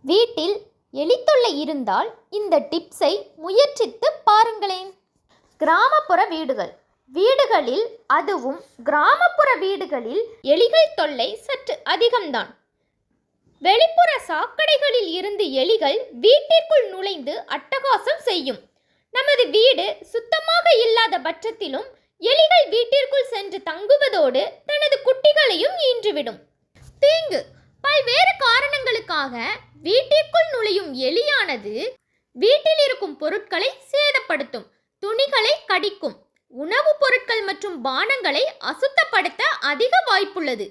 வீட்டில் எலித்தொல்லை இருந்தால் இந்த டிப்ஸை முயற்சித்து பாருங்களேன். கிராமப்புற வீடுகளில் அதுவும் கிராமப்புற வீடுகளில் எலிகள் தொல்லை சற்று அதிகம்தான். வெளிப்புற சாக்கடைகளில் இருந்து எலிகள் வீட்டிற்குள் நுழைந்து அட்டகாசம் செய்யும். நமது வீடு சுத்தமாக இல்லாத பட்சத்திலும் எலிகள் வீட்டிற்குள் சென்று தங்குவதோடு தனது குட்டிகளையும் ஈன்றுவிடும். தீங்கு: பல்வேறு காரணங்களுக்காக வீட்டிற்குள் நுழையும் எலியானது வீட்டில் இருக்கும் பொருட்களை சேதப்படுத்தும், துணிகளை கடிக்கும், உணவுப் பொருட்கள் மற்றும் பானங்களை அசுத்தப்படுத்த அதிக வாய்ப்புள்ளது.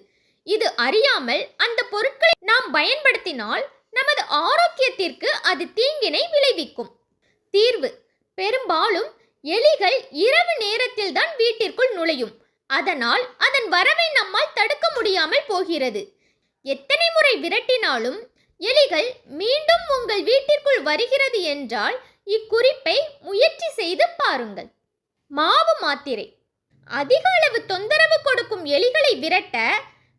இது அறியாமல் அந்த பொருட்களை நாம் பயன்படுத்தினால் நமது ஆரோக்கியத்திற்கு அது தீங்கினை விளைவிக்கும். தீர்வு: பெரும்பாலும் எலிகள் இரவு நேரத்தில் தான் வீட்டிற்குள் நுழையும். அதனால் அதன் வரவை நம்மால் தடுக்க முடியாமல் போகிறது. எத்தனை முறை விரட்டினாலும் எலிகள் மீண்டும் உங்கள் வீட்டிற்குள் வருகிறது என்றால் இக்குறிப்பை முயற்சி செய்து பாருங்கள். மாவு மாத்திரை: அதிக அளவு தொந்தரவு கொடுக்கும் எலிகளை விரட்ட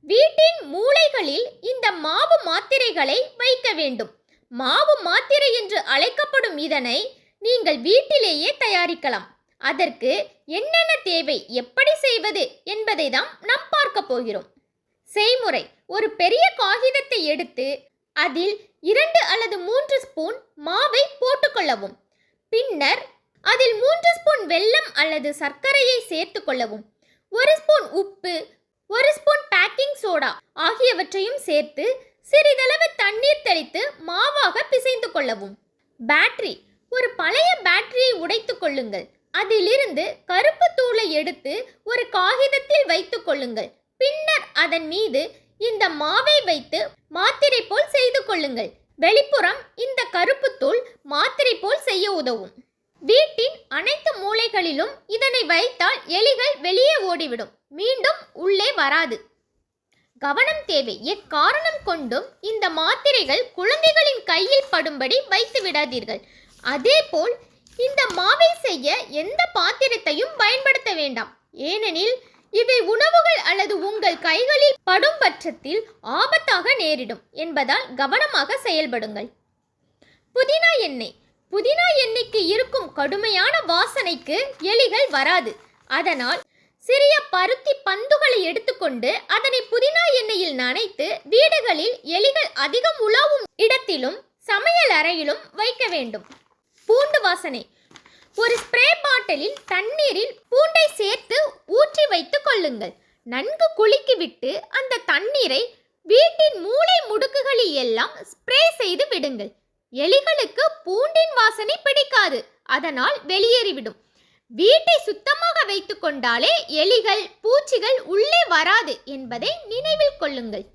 வீட்டின் மூலைகளில் இந்த மாவு மாத்திரைகளை வைக்க வேண்டும். மாவு மாத்திரை என்று அழைக்கப்படும் இதனை நீங்கள் வீட்டிலேயே தயாரிக்கலாம். அதற்கு என்னென்ன தேவை, எப்படி செய்வது என்பதை தான் நாம் பார்க்க போகிறோம். செய்முறை: ஒரு பெரிய காகிதத்தை எடுத்து அதில் 2 அல்லது 3 ஸ்பூன் மாவை போட்டுக்கொள்ளவும். பின்னர் அதில் 3 ஸ்பூன் வெல்லம் அல்லது சர்க்கரையை சேர்த்து கொள்ளவும். 1 ஸ்பூன் உப்பு, 1 ஸ்பூன் பேக்கிங் சோடா ஆகியவற்றையும் சேர்த்து சிறிதளவு தண்ணீர் தெளித்து மாவாக பிசைந்து கொள்ளவும். பேட்டரி: ஒரு பழைய பேட்டரியை உடைத்து கொள்ளுங்கள். அதிலிருந்து கருப்பு தூளை எடுத்து ஒரு காகிதத்தில் வைத்து கொள்ளுங்கள். பின்னர் அதன் மீது இந்த மாவை வைத்து மாத்திரை போல் செய்து கொள்ளுங்கள். வெளிப்புறம் இந்த கருப்பு தூள் மாத்திரை போல் செய்ய உதவும். வீட்டின் அனைத்து மூலைகளிலும் இதனை வைத்தால் எலிகள் வெளியே ஓடிவிடும், மீண்டும் உள்ளே வராது. கவனம் தேவை: எக்காரணம் கொண்டும் இந்த மாத்திரைகள் குழந்தைகளின் கையில் படும்படி வைத்து விடாதீர்கள். அதேபோல் இந்த மாவை செய்ய எந்த பாத்திரத்தையும் பயன்படுத்த வேண்டாம். ஏனெனில் இவை உணவுகள் அல்லது உங்கள் கைகளில் படும் பட்சத்தில் ஆபத்தாக நேரிடும் என்பதால் கவனமாக செயல்படுங்கள். புதினா எண்ணெய்: புதினா எண்ணெய்க்கு இருக்கும் கடுமையான வாசனைக்கு எலிகள் வராது. அதனால் சிறிய பருத்தி பந்துகளை எடுத்துக்கொண்டு அதனை புதினா எண்ணெயில் நனைத்து வீடுகளில் எலிகள் அதிகம் உலாவும் இடத்திலும் சமையல் அறையிலும் வைக்க வேண்டும். பூண்டு வாசனை: ஒரு ஸ்ப்ரே பாட்டிலில் தண்ணீரில் பூண்டை சேர்த்து ஊற்றி வைத்துக் கொள்ளுங்கள். நன்கு குலுக்கிவிட்டு அந்த தண்ணீரை வீட்டின் மூலை முடுக்குகளில் எல்லாம் ஸ்ப்ரே செய்து விடுங்கள். எலிகளுக்கு பூண்டின் வாசனை பிடிக்காது, அதனால் வெளியேறிவிடும். வீட்டை சுத்தமாக வைத்துக் கொண்டாலே எலிகள், பூச்சிகள் உள்ளே வராது என்பதை நினைவில் கொள்ளுங்கள்.